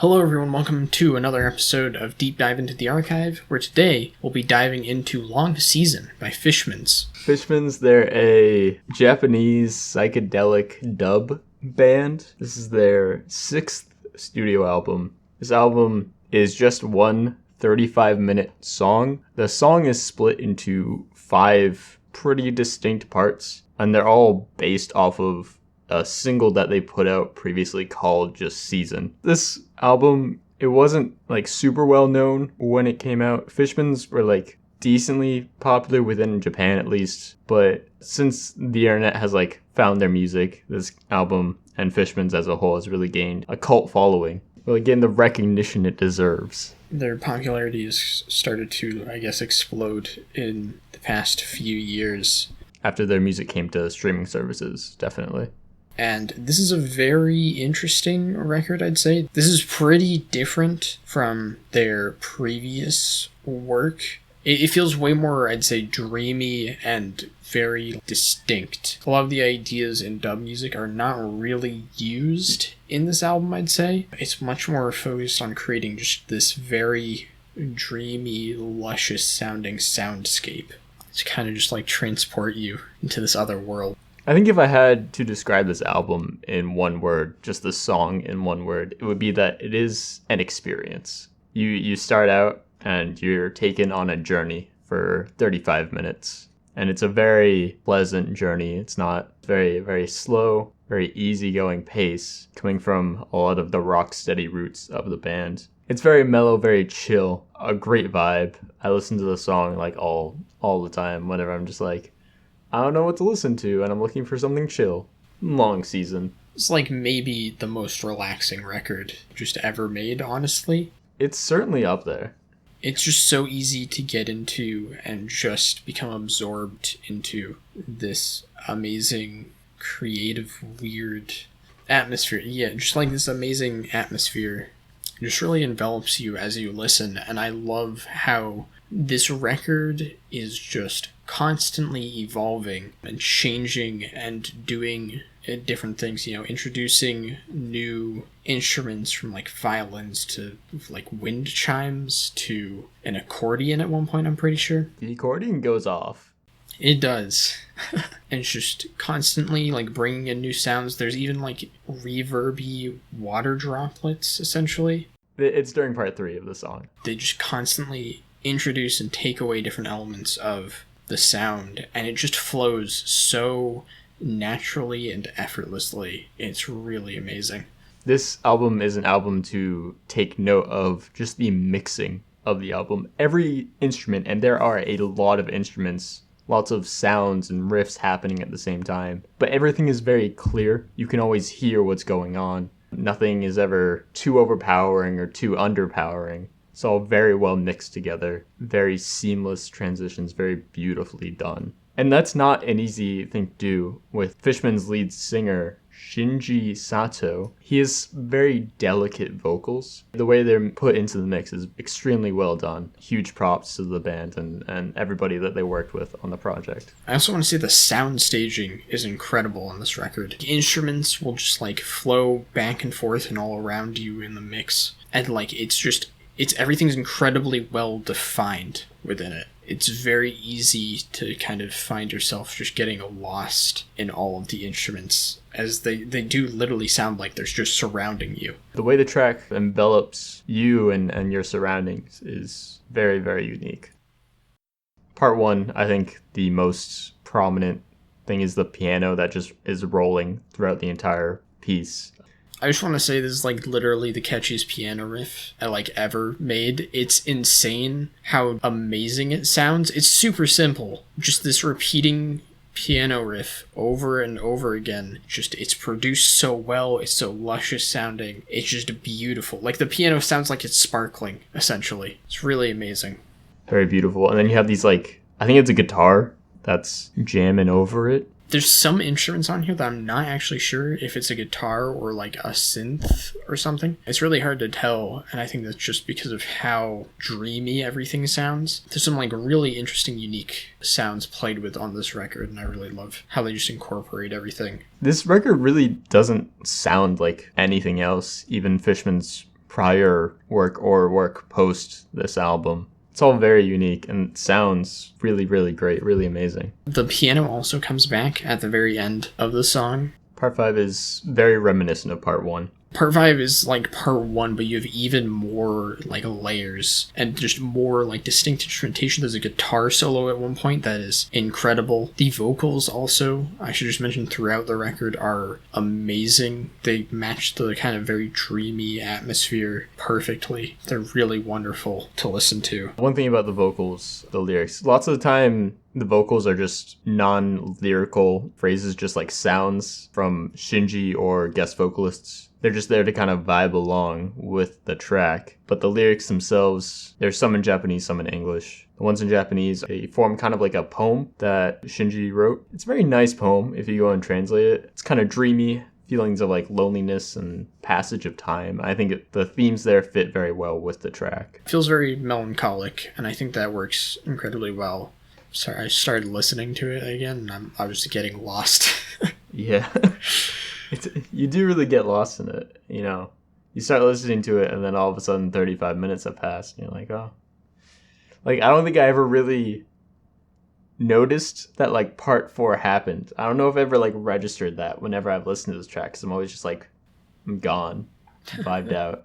Hello everyone, welcome to another episode of Deep Dive into the Archive, where today we'll be diving into Long Season by Fishmans. Fishmans, they're a Japanese psychedelic dub band. This is their 6th studio album. This album is just one 35-minute song. The song is split into 5 pretty distinct parts, and they're all based off of a single that they put out previously called just Season. This album, it wasn't super well known when it came out. Fishmans were decently popular within Japan at least, but since the internet has found their music, this album and Fishmans as a whole has really gained a cult following. Really gained the recognition it deserves. Their popularity has started to, explode in the past few years. After their music came to streaming services, definitely. And this is a very interesting record, I'd say. This is pretty different from their previous work. It feels way more, I'd say, dreamy and very distinct. A lot of the ideas in dub music are not really used in this album, I'd say. It's much more focused on creating just this very dreamy, luscious sounding soundscape to kind of just transport you into this other world. I think if I had to describe this album in one word, just the song in one word, it would be that it is an experience. You start out and you're taken on a journey for 35 minutes. And it's a very pleasant journey. It's not very, very slow, very easygoing pace coming from a lot of the rock steady roots of the band. It's very mellow, very chill, a great vibe. I listen to the song all the time whenever I'm just I don't know what to listen to, and I'm looking for something chill. Long Season. It's maybe the most relaxing record just ever made, honestly. It's certainly up there. It's just so easy to get into and just become absorbed into this amazing, creative, weird atmosphere. Yeah, just this amazing atmosphere. It just really envelops you as you listen, and I love how this record is just constantly evolving and changing and doing different things, introducing new instruments from violins to wind chimes to an accordion at one point, I'm pretty sure. The accordion goes off. It does. And it's just constantly bringing in new sounds. There's even reverby water droplets, essentially. It's during part 3 of the song. They just constantly introduce and take away different elements of the sound, and it just flows so naturally and effortlessly. It's really amazing. This album is an album to take note of just the mixing of the album. Every instrument, and there are a lot of instruments, lots of sounds and riffs happening at the same time, but everything is very clear. You can always hear what's going on. Nothing is ever too overpowering or too underpowering. It's all very well mixed together, very seamless transitions, very beautifully done. And that's not an easy thing to do with Fishman's lead singer, Shinji Sato. He has very delicate vocals. The way they're put into the mix is extremely well done. Huge props to the band and everybody that they worked with on the project. I also want to say the sound staging is incredible on this record. The instruments will just flow back and forth and all around you in the mix. And everything's incredibly well defined within it. It's very easy to kind of find yourself just getting lost in all of the instruments, as they do literally sound like they're just surrounding you. The way the track envelops you and your surroundings is very, very unique. Part 1, I think the most prominent thing is the piano that just is rolling throughout the entire piece. I just want to say this is literally the catchiest piano riff I ever made. It's insane how amazing it sounds. It's super simple. Just this repeating piano riff over and over again. It's produced so well. It's so luscious sounding. It's just beautiful. The piano sounds like it's sparkling, essentially. It's really amazing. Very beautiful. And then you have these I think it's a guitar that's jamming over it. There's some instruments on here that I'm not actually sure if it's a guitar or a synth or something. It's really hard to tell, and I think that's just because of how dreamy everything sounds. There's some really interesting, unique sounds played with on this record, and I really love how they just incorporate everything. This record really doesn't sound like anything else, even Fishman's prior work or work post this album. It's all very unique and sounds really, really great, really amazing. The piano also comes back at the very end of the song. Part 5 is very reminiscent of Part 1. Part 5 is like Part 1, but you have even more like layers and just more like distinct instrumentation. There's a guitar solo at one point that is incredible. The vocals also, I should just mention, throughout the record are amazing. They match the kind of very dreamy atmosphere perfectly. They're really wonderful to listen to. One thing about the vocals, the lyrics, lots of the time the vocals are just non-lyrical phrases, just like sounds from Shinji or guest vocalists. They're just there to kind of vibe along with the track. But the lyrics themselves, there's some in Japanese, some in English. The ones in Japanese, they form kind of like a poem that Shinji wrote. It's a very nice poem if you go and translate it. It's kind of dreamy, feelings of like loneliness and passage of time. I think the themes there fit very well with the track. It feels very melancholic, and I think that works incredibly well. Sorry, I started listening to it again, and I was getting lost. Yeah. You do really get lost in it, you know. You start listening to it, and then all of a sudden 35 minutes have passed, and you're like, oh. Like, I don't think I ever really noticed that, like, part 4 happened. I don't know if I ever, like, registered that whenever I've listened to this track, because I'm always just like, I'm gone, vibed out.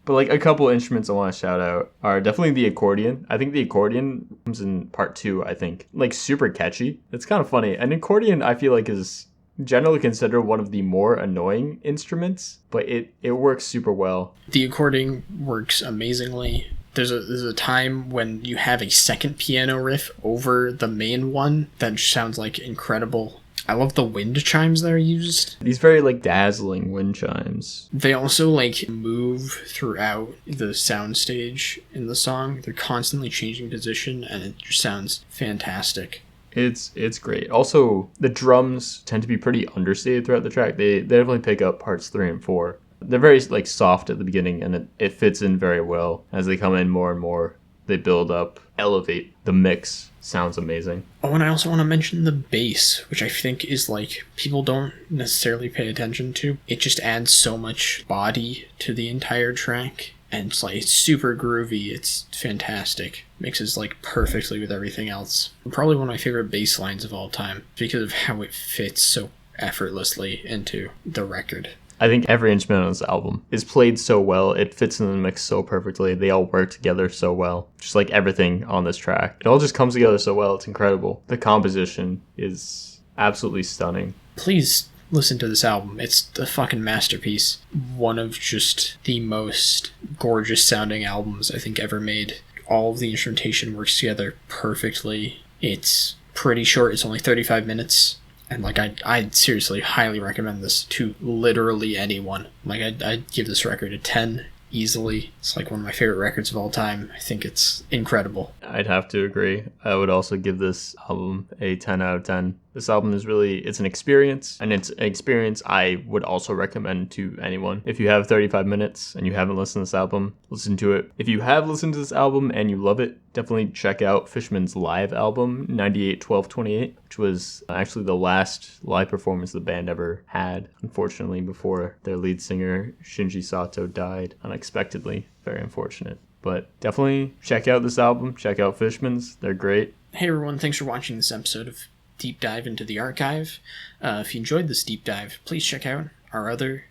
But, like, a couple instruments I want to shout out are definitely the accordion. I think the accordion comes in part 2, I think. Like, super catchy. It's kind of funny. An accordion, I feel like, is generally considered one of the more annoying instruments, but it works super well. The accordion works amazingly. There's a time when you have a second piano riff over the main one that just sounds, like, incredible. I love the wind chimes that are used. These very, like, dazzling wind chimes. They also, like, move throughout the soundstage in the song. They're constantly changing position, and it just sounds fantastic. It's great. Also, the drums tend to be pretty understated throughout the track. They definitely pick up parts 3 and 4. They're very, like, soft at the beginning, and it fits in very well. As they come in more and more, they build up, elevate. The mix sounds amazing. Oh, and I also want to mention the bass, which I think is, like, people don't necessarily pay attention to. It just adds so much body to the entire track, and it's, like, it's super groovy. It's fantastic. Mixes, like, perfectly with everything else. Probably one of my favorite bass lines of all time because of how it fits so effortlessly into the record. I think every instrument on this album is played so well. It fits in the mix so perfectly. They all work together so well. Just like everything on this track. It all just comes together so well. It's incredible. The composition is absolutely stunning. Please listen to this album. It's a fucking masterpiece. One of just the most gorgeous sounding albums I think ever made. All of the instrumentation works together perfectly. It's pretty short. It's only 35 minutes. And, like, I'd seriously highly recommend this to literally anyone. Like, I'd give this record a 10 easily. It's, like, one of my favorite records of all time. I think it's incredible. I'd have to agree. I would also give this album a 10 out of 10. This album is really, it's an experience, and it's an experience I would also recommend to anyone. If you have 35 minutes and you haven't listened to this album, listen to it. If you have listened to this album and you love it, definitely check out Fishmans' live album, 98-12-28, which was actually the last live performance the band ever had, unfortunately, before their lead singer, Shinji Sato, died unexpectedly. Very unfortunate. But definitely check out this album, check out Fishmans, they're great. Hey everyone, thanks for watching this episode of Deep Dive into the Archive. If you enjoyed this deep dive, please check out our other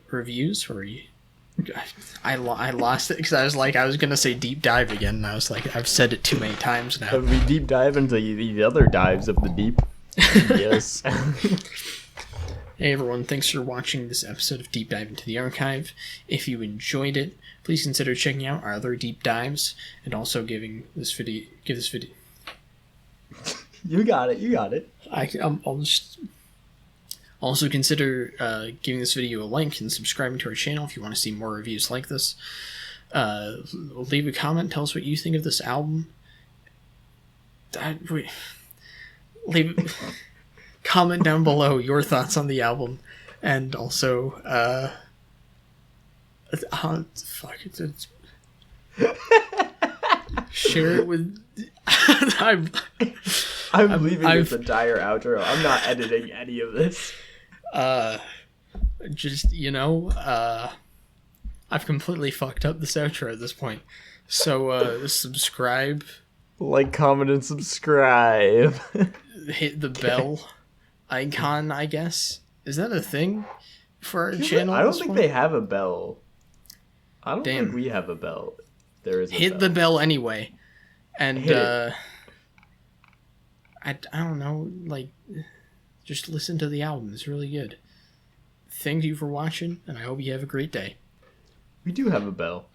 reviews. I lost it because I was going to say deep dive again, and I was like, I've said it too many times now. We deep dive into the other dives of the deep. Yes. Hey everyone, thanks for watching this episode of Deep Dive into the Archive. If you enjoyed it, please consider checking out our other deep dives, and also give this video. You got it. I'll just also consider giving this video a like and subscribing to our channel if you want to see more reviews like this. Leave a comment, tell us what you think of this album. Comment down below your thoughts on the album, and also share it with. I'm leaving this entire outro. I'm not editing any of this. just, I've completely fucked up this outro at this point. So, subscribe. Like, comment, and subscribe. Hit the bell icon, I guess. Is that a thing for our channel? I don't think they have a bell. I don't Damn. think we have a bell. There is a Hit bell. the bell anyway. And, Hit it. I don't know, like, just listen to the album. It's really good. Thank you for watching, and I hope you have a great day. We do have a bell.